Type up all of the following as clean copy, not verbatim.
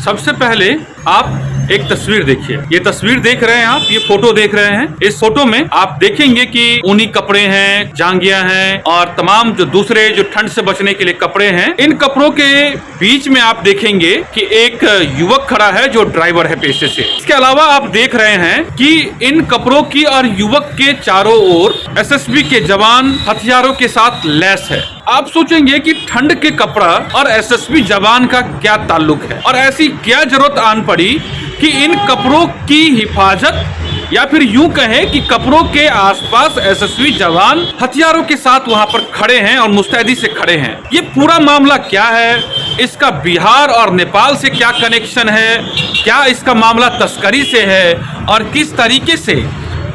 सबसे पहले आप एक तस्वीर देखिए। ये तस्वीर देख रहे हैं आप, ये फोटो देख रहे हैं। इस फोटो में आप देखेंगे कि ऊनी कपड़े हैं, जांघिया हैं और तमाम जो दूसरे जो ठंड से बचने के लिए कपड़े हैं। इन कपड़ों के बीच में आप देखेंगे कि एक युवक खड़ा है जो ड्राइवर है पेशे से। इसके अलावा आप देख रहे हैं कि इन कपड़ों की और युवक के चारों ओर एसएसबी के जवान हथियारों के साथ लैस है। आप सोचेंगे कि ठंड के कपड़ा और एसएसबी जवान का क्या ताल्लुक है और ऐसी क्या जरूरत आन पड़ी कि इन कपड़ों की हिफाजत या फिर यूं कहें कि कपड़ों के आसपास एसएसबी जवान हथियारों के साथ वहां पर खड़े हैं और मुस्तैदी से खड़े हैं। ये पूरा मामला क्या है, इसका बिहार और नेपाल से क्या कनेक्शन है, क्या इसका मामला तस्करी से है और किस तरीके से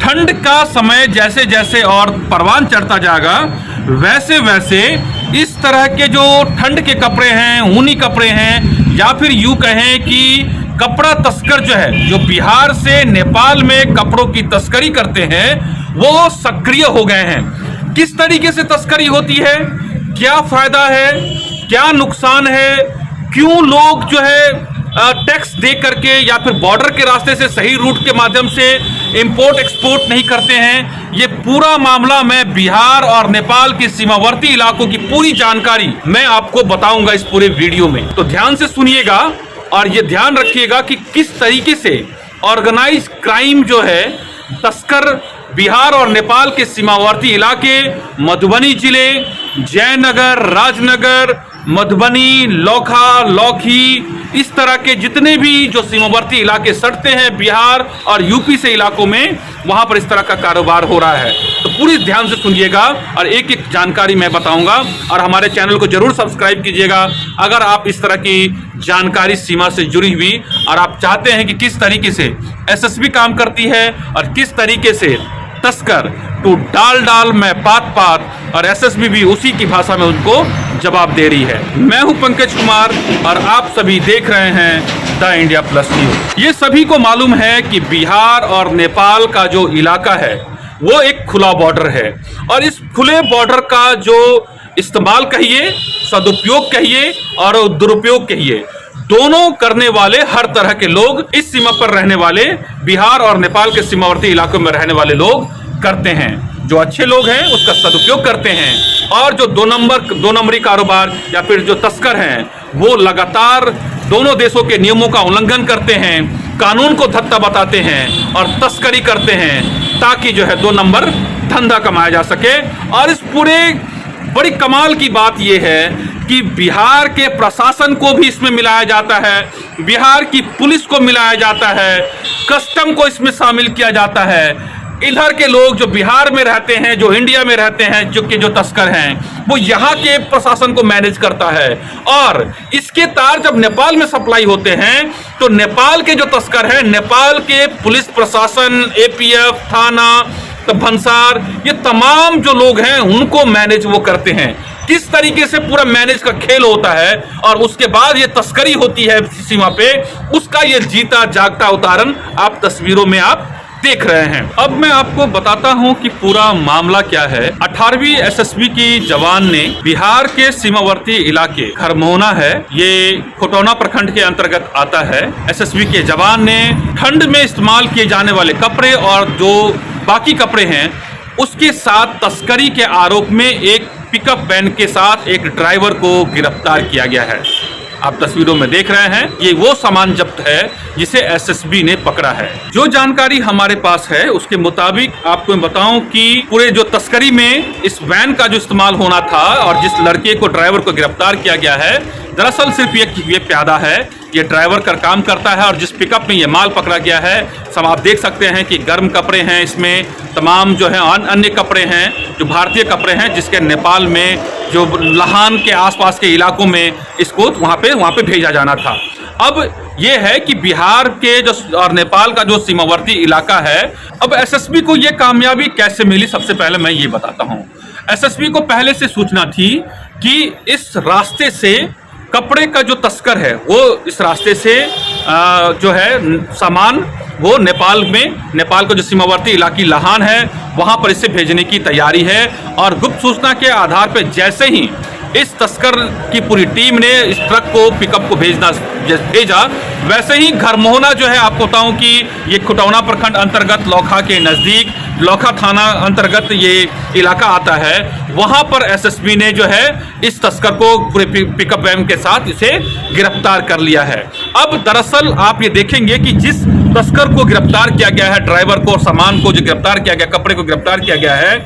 ठंड का समय जैसे जैसे और परवान चढ़ता जाएगा वैसे वैसे इस तरह के जो ठंड के कपड़े हैं, ऊनी कपड़े हैं या फिर यूं कहें कि कपड़ा तस्कर जो है, जो बिहार से नेपाल में कपड़ों की तस्करी करते हैं, वो सक्रिय हो गए हैं। किस तरीके से तस्करी होती है, क्या फायदा है, क्या नुकसान है, क्यों लोग जो है टैक्स दे करके या फिर बॉर्डर के रास्ते से सही रूट के माध्यम से इंपोर्ट एक्सपोर्ट नहीं करते हैं, ये पूरा मामला मैं बिहार और नेपाल के सीमावर्ती इलाकों की पूरी जानकारी मैं आपको बताऊंगा इस पूरे वीडियो में। तो ध्यान से सुनिएगा और ये ध्यान रखिएगा कि किस तरीके से ऑर्गेनाइज क्राइम जो है तस्कर बिहार और नेपाल के सीमावर्ती इलाके मधुबनी जिले, जयनगर, राजनगर, मधुबनी, लौखा, लौखी, इस तरह के जितने भी जो सीमावर्ती इलाके सटते हैं बिहार और यूपी से इलाकों में, वहां पर इस तरह का कारोबार हो रहा है। तो पूरी ध्यान से सुनिएगा और एक एक जानकारी मैं बताऊंगा और हमारे चैनल को जरूर सब्सक्राइब कीजिएगा अगर आप इस तरह की जानकारी सीमा से जुड़ी हुई और आप चाहते हैं कि किस तरीके से एसएसबी काम करती है और किस तरीके से तस्कर टू डाल डाल में पात पात और एसएसबी भी उसी की भाषा में उनको जवाब दे रही है। मैं हूं पंकज कुमार और आप सभी देख रहे हैं द इंडिया प्लस न्यूज। ये सभी को मालूम है कि बिहार और नेपाल का जो इलाका है वो एक खुला बॉर्डर है और इस खुले बॉर्डर का जो इस्तेमाल कहिए, सदुपयोग कहिए और दुरुपयोग कहिए, दोनों करने वाले हर तरह के लोग इस सीमा पर रहने वाले बिहार और नेपाल के सीमावर्ती इलाकों में रहने वाले लोग करते हैं। जो अच्छे लोग हैं उसका सदुपयोग करते हैं और जो दो नंबरी कारोबार या फिर जो तस्कर हैं वो लगातार दोनों देशों के नियमों का उल्लंघन करते हैं, कानून को धत्ता बताते हैं और तस्करी करते हैं ताकि जो है 2 नंबर धंधा कमाया जा सके। और इस पूरे बड़ी कमाल की बात यह है कि बिहार के प्रशासन को भी इसमें मिलाया जाता है, बिहार की पुलिस को मिलाया जाता है, कस्टम को इसमें शामिल किया जाता है। इधर के लोग जो बिहार में रहते हैं, जो इंडिया में रहते हैं, जो तस्कर हैं, वो यहाँ के प्रशासन को मैनेज करता है और इसके तार जब नेपाल में सप्लाई होते हैं तो नेपाल के जो तस्कर हैं, नेपाल के पुलिस प्रशासन, एपीएफ, थाना, भंसार, ये तमाम जो लोग हैं उनको मैनेज वो करते हैं। किस तरीके से पूरा मैनेज का खेल होता है और उसके बाद ये तस्करी होती है सीमा पे, उसका ये जीता जागता उदाहरण आप तस्वीरों में आप देख रहे हैं। अब मैं आपको बताता हूं कि पूरा मामला क्या है। 18वीं एसएसबी की जवान ने बिहार के सीमावर्ती इलाके खरमोना है, ये खोटौना प्रखंड के अंतर्गत आता है। एसएसबी के जवान ने ठंड में इस्तेमाल किए जाने वाले कपड़े और जो बाकी कपड़े हैं उसके साथ तस्करी के आरोप में एक पिकअप वैन के साथ एक ड्राइवर को गिरफ्तार किया गया है। आप तस्वीरों में देख रहे हैं ये वो सामान जब्त है जिसे एसएसबी ने पकड़ा है। जो जानकारी हमारे पास है उसके मुताबिक आपको मैं बताऊं कि पूरे जो तस्करी में इस वैन का जो इस्तेमाल होना था और जिस लड़के को ड्राइवर को गिरफ्तार किया गया है, दरअसल सिर्फ ये प्यादा है, ये ड्राइवर का काम करता है और जिस पिकअप में ये माल पकड़ा गया है, सब आप देख सकते हैं कि गर्म कपड़े हैं, इसमें तमाम जो है अन्य कपड़े हैं जो भारतीय कपड़े हैं, जिसके नेपाल में जो लहान के आसपास के इलाकों में इसको वहाँ पे भेजा जाना था। अब ये है कि बिहार के जो और नेपाल का जो सीमावर्ती इलाका है, अब एसएसबी को ये कामयाबी कैसे मिली, सबसे पहले मैं ये बताता हूँ। एसएसबी को पहले से सूचना थी कि इस रास्ते से कपड़े का जो तस्कर है वो इस रास्ते से जो है सामान वो नेपाल का जो सीमावर्ती इलाकी लहान है वहां पर इसे भेजने की तैयारी है। और गुप्त सूचना के आधार पर जैसे ही इस तस्कर की पूरी टीम ने इस ट्रक को, पिकअप को भेजा। वैसे ही घरमोहना जो है, आपको बताऊं कि ये खुटौना प्रखंड अंतर्गत लौखा के नज़दीक, लौखा थाना अंतर्गत ये इलाका आता है। वहां पर एसएसबी ने जो है इस तस्कर को पूरे पिकअप वैन के साथ इसे गिरफ्तार कर लिया है। अब दरअसल आप ये देखेंगे कि जिस तस्कर को गिरफ्तार किया गया है, ड्राइवर को और सामान को जो गिरफ्तार किया गया, कपड़े को गिरफ्तार किया गया है,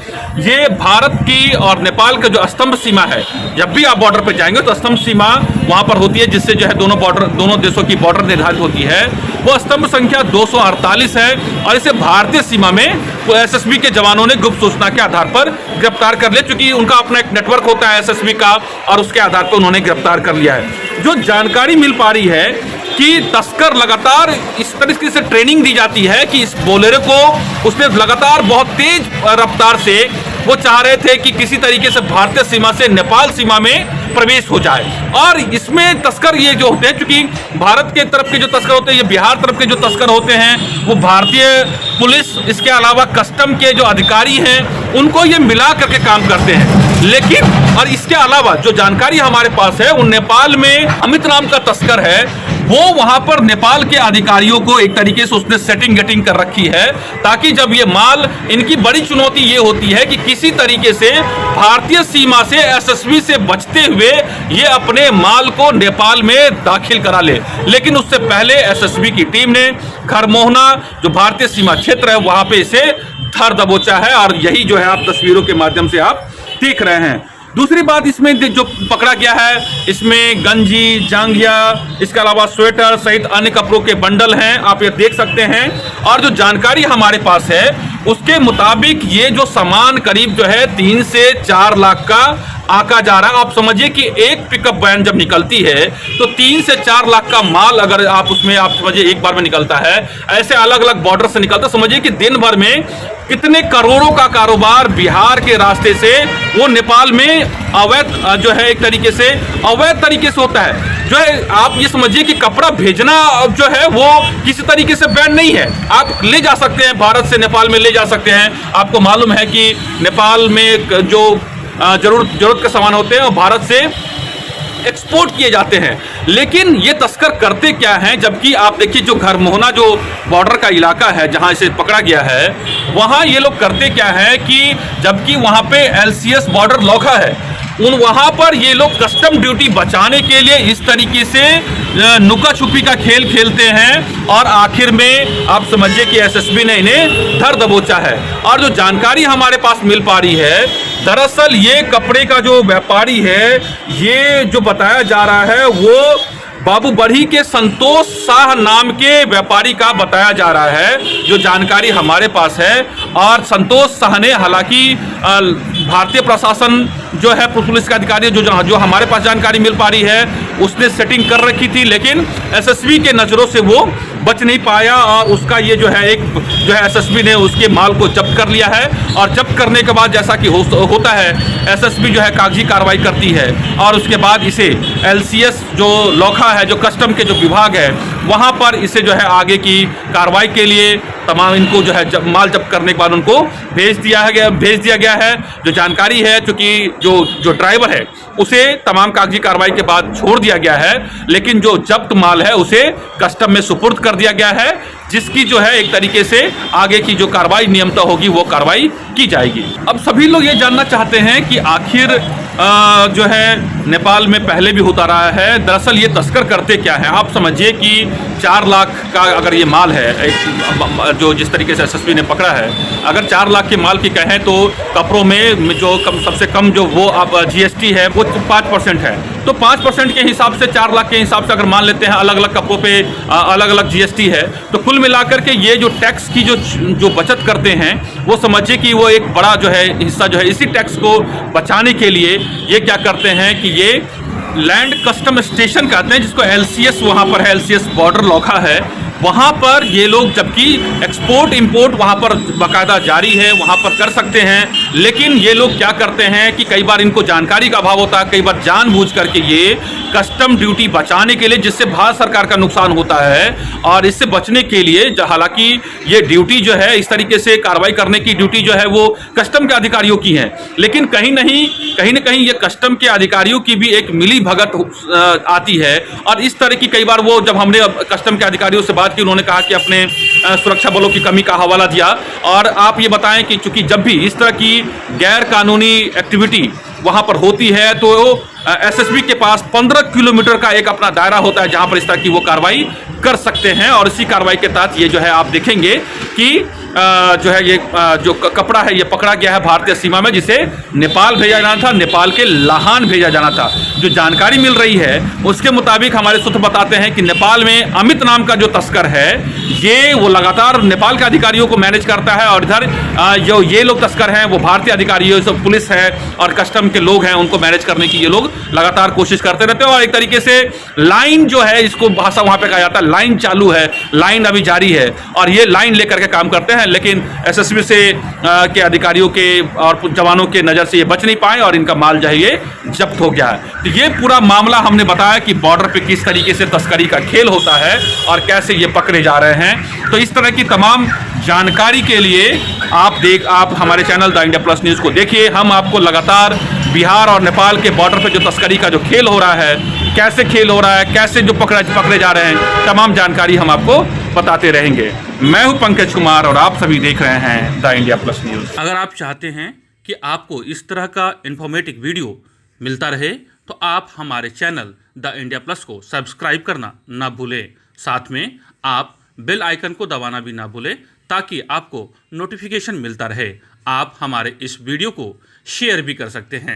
ये भारत की और नेपाल का जो स्तंभ सीमा है, जब भी आप बॉर्डर पर जाएंगे तो स्तंभ सीमा वहां पर होती है, जिससे जो है दोनों देशों की बॉर्डर निर्धारित होती है। वो स्तंभ संख्या 248 है और इसे भारतीय सीमा में एसएसबी के जवानों ने गुप्त सूचना के आधार पर गिरफ्तार कर लिया, क्योंकि उनका अपना एक नेटवर्क होता है एसएसबी का, और उसके आधार पर उन्होंने गिरफ्तार कर लिया है। जो जानकारी मिल पा रही है कि तस्कर लगातार इस तरीके से ट्रेनिंग दी जाती है कि इस बोलेरो को उसने लगातार बहुत तेज रफ्तार से वो चाह रहे थे कि किसी तरीके से भारतीय सीमा से नेपाल सीमा में प्रवेश हो जाए। और इसमें तस्कर ये जो होते हैं, क्योंकि भारत के तरफ के जो तस्कर होते हैं, ये बिहार तरफ के जो तस्कर होते हैं, वो भारतीय पुलिस, इसके अलावा कस्टम के जो अधिकारी हैं, उनको ये मिला करके काम करते हैं। लेकिन और इसके अलावा जो जानकारी हमारे पास है, वो नेपाल में अमित नाम का तस्कर है, वो वहां पर नेपाल के अधिकारियों को एक तरीके से उसने सेटिंग गेटिंग कर रखी है, ताकि जब ये माल, इनकी बड़ी चुनौती ये होती है कि किसी तरीके से भारतीय सीमा से एसएसबी से बचते हुए ये अपने माल को नेपाल में दाखिल करा ले। लेकिन उससे पहले एसएसबी की टीम ने खरमोहना जो भारतीय सीमा क्षेत्र है वहां पे इसे धर दबोचा है, और यही जो है आप तस्वीरों के माध्यम से आप देख रहे हैं। दूसरी बात, इसमें जो पकड़ा गया है, इसमें गंजी, जांघिया, इसके अलावा स्वेटर सहित अन्य कपड़ों के बंडल हैं, आप ये देख सकते हैं। और जो जानकारी हमारे पास है उसके मुताबिक ये जो सामान करीब जो है 3 से 4 लाख का आका जा रहा है। आप समझिए कि एक पिकअप वैन जब निकलती है तो 3 से 4 लाख का माल अगर आप उसमें, आप समझिए एक बार में निकलता है, ऐसे अलग अलग बॉर्डर से निकलता, समझिए कि दिन भर में कितने करोड़ों का कारोबार बिहार के रास्ते से वो नेपाल में अवैध जो है एक तरीके से अवैध तरीके से होता है। जो है आप ये समझिए कि कपड़ा भेजना जो है वो किसी तरीके से बैन नहीं है, आप ले जा सकते हैं, भारत से नेपाल में ले जा सकते हैं। आपको मालूम है कि नेपाल में जो जरूरत के सामान होते हैं और भारत से एक्सपोर्ट किए जाते हैं। लेकिन ये तस्कर करते क्या हैं, जबकि आप देखिए जो घरमोहना जो बॉर्डर का इलाका है जहां इसे पकड़ा गया है, वहां ये लोग करते क्या है कि जबकि वहां पे एलसीएस बॉर्डर लौखा है, वहां पर ये लोग कस्टम ड्यूटी बचाने के लिए इस तरीके से नुका छुपी का खेल खेलते हैं, और आखिर में आप समझिए कि एसएसबी ने इन्हें धर दबोचा है। और जो जानकारी हमारे पास मिल पा रही है, दरअसल ये कपड़े का जो व्यापारी है, ये जो बताया जा रहा है वो बाबू बढ़ी के संतोष शाह नाम के व्यापारी का बताया जा रहा है, जो जानकारी हमारे पास है। और संतोष शाह ने, हालांकि भारतीय प्रशासन जो है, पुलिस का अधिकारी जो हमारे पास जानकारी मिल पा रही है, उसने सेटिंग कर रखी थी, लेकिन एसएसबी के नज़रों से वो बच नहीं पाया, और उसका ये जो है एसएसबी ने उसके माल को जब्त कर लिया है। और जब्त करने के बाद जैसा कि होता है, एसएसबी जो है कागजी कार्रवाई करती है, और उसके बाद इसे एलसीएस जो लौखा है, जो कस्टम के जो विभाग है, वहाँ पर इसे जो है आगे की कार्रवाई के लिए तमाम इनको जो है माल जब्त करने के बाद उनको भेज दिया गया है। जो जानकारी है, चूँकि जो ड्राइवर है उसे तमाम कागजी कार्रवाई के बाद छोड़ दिया गया है, लेकिन जो जब्त माल है उसे कस्टम में सुपुर्द कर दिया गया है, जिसकी जो है एक तरीके से आगे की जो कार्रवाई नियमता होगी वो कार्रवाई की जाएगी। अब सभी लोग ये जानना चाहते हैं कि आखिर जो है नेपाल में पहले भी होता रहा है, दरअसल ये तस्कर करते क्या है। आप समझिए कि 4 लाख का अगर ये माल है, जो जिस तरीके से एसएसबी ने पकड़ा है, अगर 4 लाख के माल की कहें तो कपड़ों में जो सबसे कम जो वो आप जीएसटी है वो 5% है, तो 5% के हिसाब से 4 लाख के हिसाब से अगर मान लेते हैं, अलग अलग कपड़ों पे अलग अलग जीएसटी है, तो कुल मिलाकर के ये जो टैक्स की जो बचत करते हैं, वो समझिए कि वो एक बड़ा जो है हिस्सा जो है, इसी टैक्स को बचाने के लिए ये क्या करते हैं कि ये लैंड कस्टम स्टेशन कहते हैं, जिसको एलसीएस वहाँ पर है, एलसीएस बॉर्डर लौखा है, वहाँ पर ये लोग, जबकि एक्सपोर्ट इंपोर्ट वहाँ पर बाकायदा जारी है, वहाँ पर कर सकते हैं, लेकिन ये लोग क्या करते हैं कि कई बार इनको जानकारी का अभाव होता है, कई बार जानबूझ करके ये कस्टम ड्यूटी बचाने के लिए, जिससे भारत सरकार का नुकसान होता है, और इससे बचने के लिए, हालांकि ये ड्यूटी जो है, इस तरीके से कार्रवाई करने की ड्यूटी जो है वो कस्टम के अधिकारियों की है, लेकिन कहीं ना कहीं ये कस्टम के अधिकारियों की भी एक मिली भगत आती है। और इस तरह की कई बार वो, जब हमने कस्टम के अधिकारियों से बात की, उन्होंने कहा कि अपने सुरक्षा बलों की कमी का हवाला दिया। और आप ये बताएं कि चूंकि जब भी इस तरह की गैर कानूनी एक्टिविटी वहां पर होती है तो एसएसबी के पास 15 किलोमीटर का एक अपना दायरा होता है जहां पर इस तरह की वो कार्रवाई कर सकते हैं। और इसी कार्रवाई के तहत ये जो है आप देखेंगे कि जो है ये जो कपड़ा है ये पकड़ा गया है भारतीय सीमा में, जिसे नेपाल भेजा जाना था, नेपाल के लाहान भेजा जाना था। जो जानकारी मिल रही है उसके मुताबिक हमारे सूत्र बताते हैं कि नेपाल में अमित नाम का जो तस्कर है, वो लगातार नेपाल के अधिकारियों को मैनेज करता है, और इधर जो ये लोग तस्कर हैं वो भारतीय अधिकारियों, सब पुलिस है और कस्टम के लोग हैं, उनको मैनेज करने की ये लोग लगातार कोशिश करते रहते हैं। और एक तरीके से लाइन जो है, इसको भाषा वहां पे कहा जाता है, लाइन चालू है, लाइन अभी जारी है, और ये लाइन लेकर के काम करते हैं। लेकिन एसएसबी से के अधिकारियों के और जवानों के नजर से ये बच नहीं पाए और इनका माल जो है ये जब्त हो गया है। तो ये पूरा मामला हमने बताया कि बॉर्डर पे किस तरीके से तस्करी का खेल होता है और कैसे ये पकड़े जा रहे हैं। तो इस तरह की तमाम जानकारी के लिए आप हमारे channel the India plus news को देखिए। हम आपको लगातार बिहार और नेपाल के बॉर्डर पे जो तस्करी का जो खेल हो रहा है, कैसे खेल हो रहा है, कैसे जो पकड़े जा रहे हैं, तमाम जानकारी हम आपको बताते रहेंगे। मैं हूं पंकज कुमार और आप सभी देख रहे हैं द इंडिया प्लस न्यूज़। अगर आप चाहते हैं कि आपको इस तरह का इन्फॉर्मेटिव वीडियो मिलता रहे तो आप हमारे चैनल द इंडिया प्लस को सब्सक्राइब करना ना भूलें। साथ में आप बेल आइकन को दबाना भी ना भूलें ताकि आपको नोटिफिकेशन मिलता रहे। आप हमारे इस वीडियो को शेयर भी कर सकते हैं।